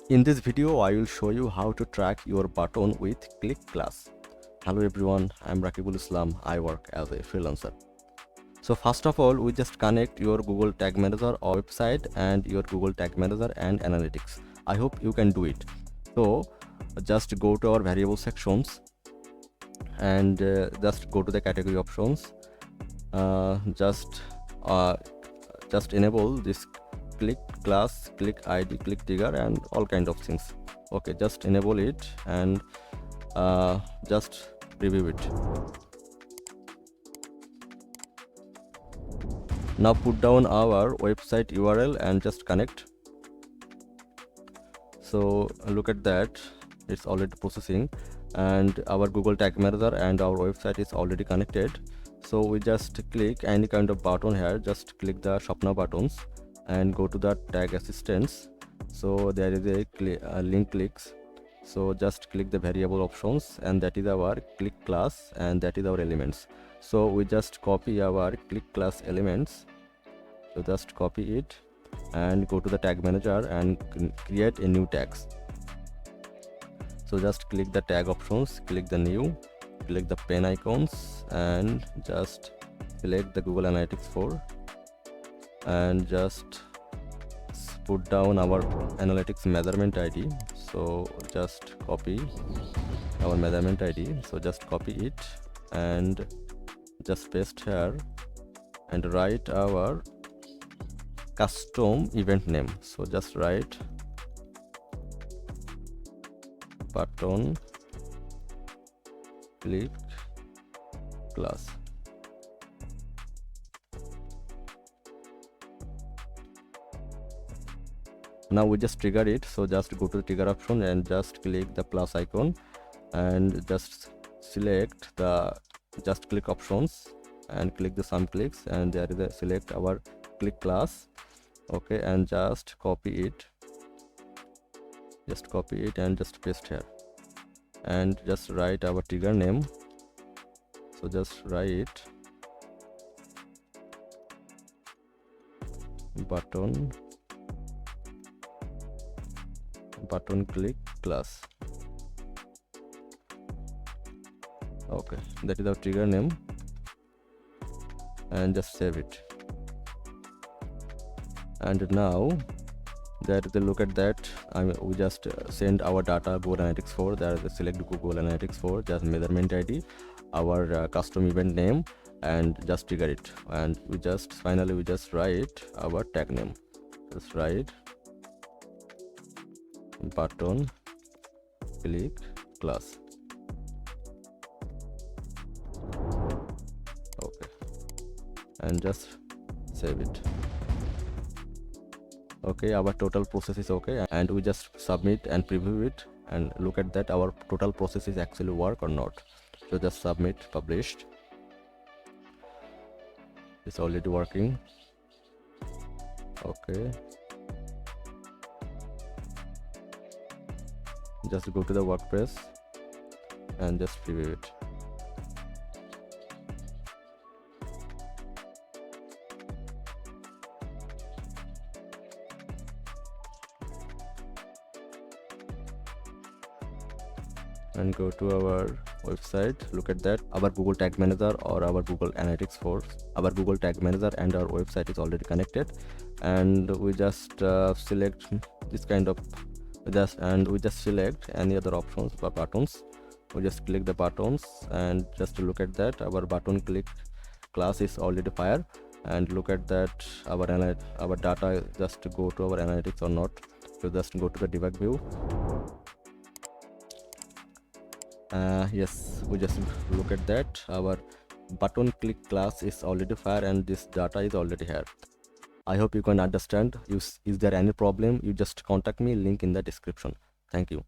In this video, I will show you how to track your button with click class. Hello everyone, I am Rakiubl Islam. I work as a freelancer. So first of all, we just connect your Google Tag Manager or website and your Google Tag Manager and analytics. I hope you can do it. So just go to our variable sections and just go to the category options. Just enable this click class, click id, click trigger and all kind of things. Okay, just enable it and just preview it. Now put down our website URL and just connect. So look at that, it's already processing and our Google Tag Manager and our website is already connected. So we just click any kind of button here, just click the shop now buttons and go to the tag assistance. So there is a link clicks, so just click the variable options and that is our click class and that is our elements. So we just copy our click class elements, so just copy it and go to the tag manager and create a new tags. So just click the tag options, click the new, click the pen icons and just select the Google Analytics 4 and just put down our analytics measurement ID. So just copy our measurement ID, so just copy it and just paste here and write our custom event name. So just write button click class. Now we just trigger it, so just go to the trigger option and just click the plus icon and just select the just click options and click the some clicks and there is a select our click class. Okay, and just copy it, and just paste here and just write our trigger name. So just write button click class. Okay, that is our trigger name and just save it. And now that the look at that, we just send our data Google Analytics 4. There is a select Google Analytics 4, just measurement ID, our custom event name and just trigger it, and we just finally we just write our tag name. Just write button click class. Okay, and just save it. Okay, our total process is okay and we just submit and preview it and look at that our total process is actually work or not. So just submit, published. It's already working. Okay, just go to the WordPress and just preview it. And go to our website. Look at that, our Google Tag Manager or our Google Analytics 4, our Google Tag Manager and our website is already connected, and we just select this kind of we just select any other options for buttons. We just click the buttons and just look at that our button click class is already fire, and look at that our data just go to our analytics or not. So just go to the debug view. Yes, we just look at that our button click class is already fire and this data is already here. I hope you can understand. Is there any problem, you just contact me, link in the description. Thank you.